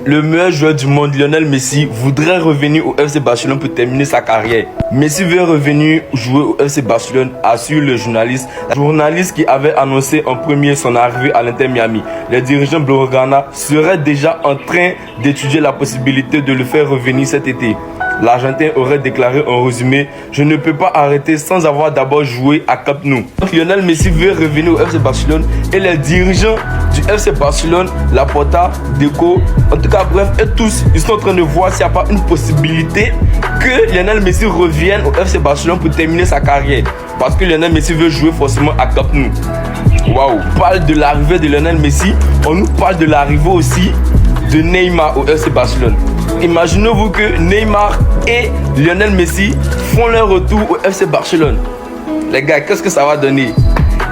Le meilleur joueur du monde, Lionel Messi, voudrait revenir au FC Barcelone pour terminer sa carrière. Messi veut revenir jouer au FC Barcelone, assure le journaliste. Le journaliste qui avait annoncé en premier son arrivée à l'Inter Miami. Les dirigeants blaugrana seraient déjà en train d'étudier la possibilité de le faire revenir cet été. L'Argentin aurait déclaré en résumé « Je ne peux pas arrêter sans avoir d'abord joué à Camp Nou ». Lionel Messi veut revenir au FC Barcelone et les dirigeants du FC Barcelone, Laporta, Deco, en tout cas bref, et tous, ils sont en train de voir s'il n'y a pas une possibilité que Lionel Messi revienne au FC Barcelone pour terminer sa carrière. Parce que Lionel Messi veut jouer forcément à Camp Nou. Waouh, on parle de l'arrivée de Lionel Messi, on nous parle de l'arrivée aussi de Neymar au FC Barcelone. Imaginez-vous que Neymar et Lionel Messi font leur retour au FC Barcelone. Les gars, qu'est-ce que ça va donner?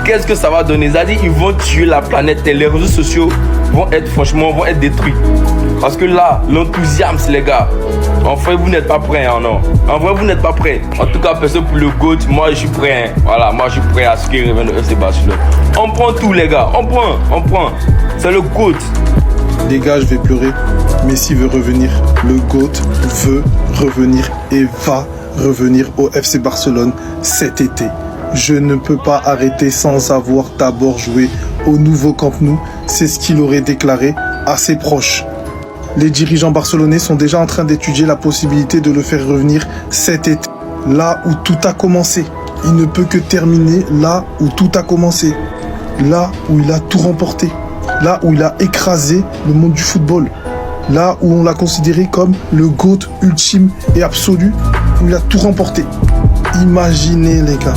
Qu'est-ce que ça va donner? C'est-à-dire qu'ils vont tuer la planète et les réseaux sociaux vont être détruits. Parce que là, l'enthousiasme, les gars, en vrai, vous n'êtes pas prêts, hein, non? En vrai, vous n'êtes pas prêts. En tout cas, personne pour le GOAT, moi, je suis prêt. Hein. Voilà, moi, je suis prêt à ce qu'il revienne au FC Barcelone. On prend tout, les gars. On prend. C'est le GOAT. Les gars, je vais pleurer. Messi veut revenir. Le GOAT veut revenir et va revenir au FC Barcelone cet été. Je ne peux pas arrêter sans avoir d'abord joué au nouveau Camp Nou. C'est ce qu'il aurait déclaré à ses proches. Les dirigeants barcelonais sont déjà en train d'étudier la possibilité de le faire revenir cet été. Là où tout a commencé. Il ne peut que terminer là où tout a commencé. Là où il a tout remporté. Là où il a écrasé le monde du football. Là où on l'a considéré comme le GOAT ultime et absolu. Où il a tout remporté. Imaginez les gars.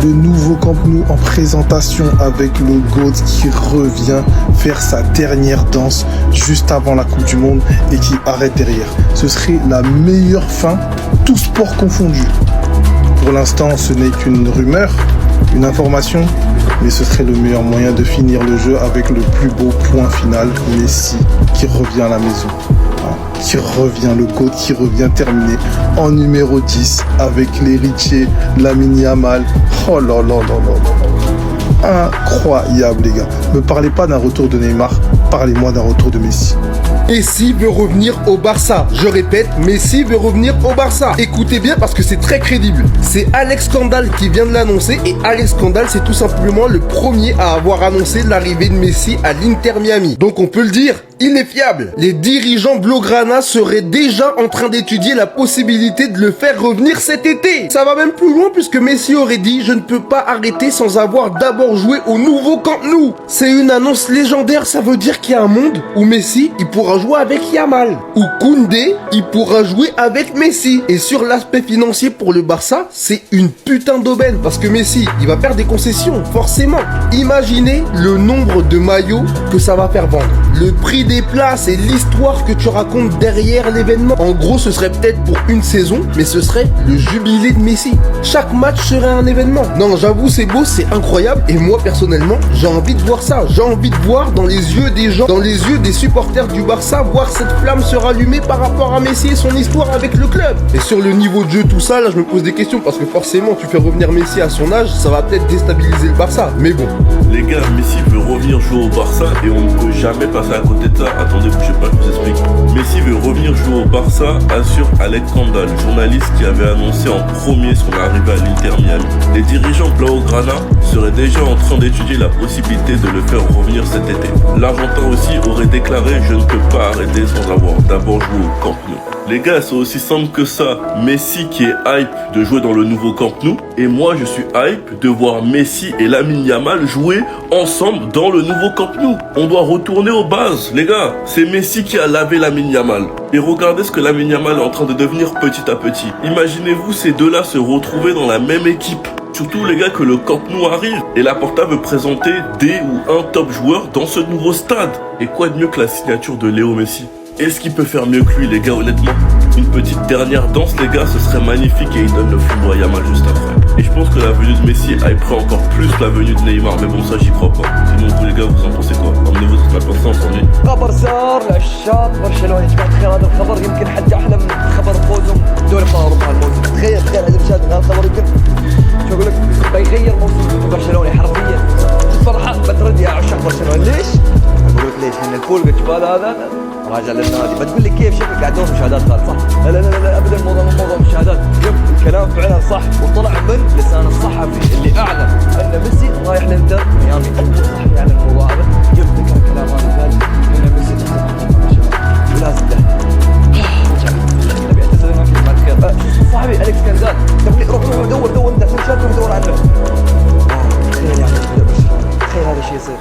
Le nouveau Camp Nou en présentation avec le GOAT qui revient faire sa dernière danse juste avant la Coupe du Monde et qui arrête derrière. Ce serait la meilleure fin, tout sport confondu. Pour l'instant, ce n'est qu'une rumeur, une information, mais ce serait le meilleur moyen de finir le jeu avec le plus beau point final, Messi qui revient à la maison. Qui revient, le GOAT qui revient terminé en numéro 10 avec l'héritier Lamine Yamal. Oh là là là là. Incroyable les gars. Ne parlez pas d'un retour de Neymar, parlez-moi d'un retour de Messi. Messi veut revenir au Barça. Je répète, Messi veut revenir au Barça. Écoutez bien parce que c'est très crédible. C'est Alex Kandal qui vient de l'annoncer et Alex Kandal c'est tout simplement le premier à avoir annoncé l'arrivée de Messi à l'Inter Miami. Donc on peut le dire, il est fiable. Les dirigeants blaugrana seraient déjà en train d'étudier la possibilité de le faire revenir cet été. Ça va même plus loin puisque Messi aurait dit « Je ne peux pas arrêter sans avoir d'abord joué au nouveau Camp Nou ». C'est une annonce légendaire, ça veut dire qu'il y a un monde où Messi, il pourra jouer avec Yamal. Ou Koundé, il pourra jouer avec Messi. Et sur l'aspect financier pour le Barça, c'est une putain d'aubaine parce que Messi, il va faire des concessions, forcément. Imaginez le nombre de maillots que ça va faire vendre. Le prix des places et l'histoire que tu racontes derrière l'événement. En gros, ce serait peut-être pour une saison, mais ce serait le jubilé de Messi. Chaque match serait un événement. Non, j'avoue, c'est beau, c'est incroyable. Et moi, personnellement, j'ai envie de voir ça. J'ai envie de voir dans les yeux des gens, dans les yeux des supporters du Barça, voir cette flamme se rallumer par rapport à Messi et son histoire avec le club. Et sur le niveau de jeu, tout ça, là, je me pose des questions parce que forcément, tu fais revenir Messi à son âge, ça va peut-être déstabiliser le Barça. Mais bon. Les gars, Messi veut revenir jouer au Barça et on ne peut jamais passer à côté de ça. Attendez, bougez pas, je vous explique. Messi veut revenir jouer au Barça, assure Alex Kandal, journaliste qui avait annoncé en premier son arrivée à l'Inter Miami. Les dirigeants blaugrana seraient déjà en train d'étudier la possibilité de le faire revenir cet été. L'Argentin aussi aurait déclaré « Je ne peux pas arrêter sans avoir d'abord joué au Camp Nou ». Les gars, c'est aussi simple que ça. Messi qui est hype de jouer dans le nouveau Camp Nou et moi je suis hype de voir Messi et Lamine Yamal jouer ensemble dans le nouveau Camp Nou. On doit retourner aux bases, les gars. C'est Messi qui a lavé Lamine Yamal. Et regardez ce que Lamine Yamal est en train de devenir petit à petit. Imaginez-vous ces deux-là se retrouver dans la même équipe. Surtout les gars que le Camp Nou arrive et Laporta veut présenter des ou un top joueur dans ce nouveau stade. Et quoi de mieux que la signature de Léo Messi? Est-ce qu'il peut faire mieux que lui les gars honnêtement? Une petite dernière danse les gars, ce serait magnifique et il donne le flambeau à Yamal juste après. Et je pense que la venue de Messi hyperait encore plus la venue de Neymar, mais bon ça j'y crois pas. Sinon vous les gars vous en pensez quoi? Emmenez-vous sur la pensée ensemble. خبر سار لعشاق برشلونة يا جماعة الخير، هذا الخبر يمكن حد يحلم خبر فوزهم دوري ابطال اوروبا هالموسم. تخيل عزيزي المشاهد هذا الخبر يمكن شو اقول لك بيغير موسم برشلونة حرفيا. الفرحة بترد يا عشاق برشلونة. ليش؟ اقول لك ليش؟ لأن ليفربول قلت شوف هذا راجع للنادي. بتقول لي كيف شكلك قاعد تدور في شهادات خالد صح؟ لا لا لا لا ابدا الموضوع مو موضوع الشهادات. شوف الكلام فعلا صح وطلع من لسان الصحفي اللي اعلن ان ميسي رايح لانتر ميامي. اول صحفي يعلن الموضوع هذا جبت ذكر كلام هذا قال ان ميسي ولازم له نبي اعتذر ما في بعد خير. صاحبي اليكس كنزال تقول لي روح دور انت عشان شاطر ودور عنه. تخيل يعني تخيل هذا الشيء يصير.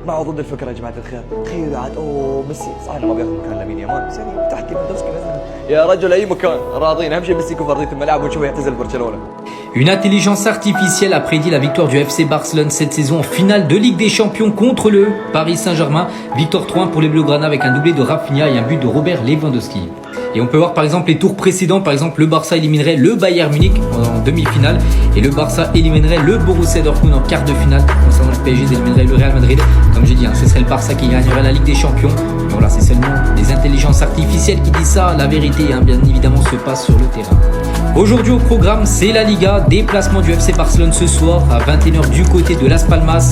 معه ضد الفكره يا جماعه الخير. تخيل عاد اوه ميسي صح انه ما بياخذ مكان لامين يامال بس يعني تحت ليفاندوفسكي يا رجل اي مكان راضين اهم شيء ميسي يكون في ارضيه الملعب ونشوفه يعتزل برشلونه. Une intelligence artificielle a prédit la victoire du FC Barcelone cette saison en finale de Ligue des Champions contre le Paris Saint-Germain. Victoire 3-1 pour les Blaugrana avec un doublé de Rafinha et un but de Robert Lewandowski. Et on peut voir par exemple les tours précédents. Par exemple, le Barça éliminerait le Bayern Munich en demi-finale et le Barça éliminerait le Borussia Dortmund en quart de finale. Concernant le PSG, ils élimineraient le Real Madrid. Comme j'ai dit, ce serait le Barça qui gagnerait la Ligue des Champions. Mais voilà, c'est seulement des intelligences artificielles qui disent ça. La vérité, bien évidemment, se passe sur le terrain. Aujourd'hui au programme, c'est la Liga, déplacement du FC Barcelone ce soir à 21h du côté de Las Palmas.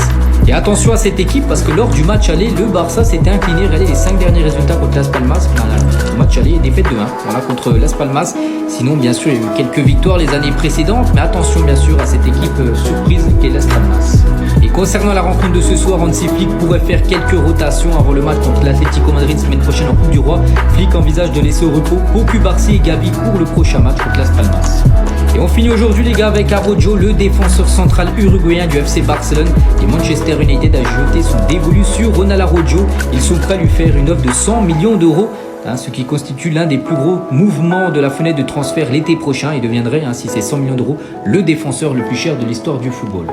Et attention à cette équipe parce que lors du match aller, le Barça s'était incliné. Regardez les 5 derniers résultats contre Las Palmas. Le match aller est défaite de 1 voilà, contre Las Palmas. Sinon, bien sûr, il y a eu quelques victoires les années précédentes. Mais attention bien sûr à cette équipe surprise qu'est Las Palmas. Et concernant la rencontre de ce soir, Hansi Flick pourrait faire quelques rotations avant le match contre l'Atlético Madrid semaine prochaine en Coupe du Roi. Flick envisage de laisser au repos Cocu Barcy et Gavi pour le prochain match contre Las Palmas. Et on finit aujourd'hui les gars avec Araujo, le défenseur central uruguayen du FC Barcelone. Et Manchester United a jeté son dévolu sur Ronald Araujo. Ils sont prêts à lui faire une offre de 100 millions d'euros. Ce qui constitue l'un des plus gros mouvements de la fenêtre de transfert l'été prochain et deviendrait, si c'est 100 millions d'euros, le défenseur le plus cher de l'histoire du football.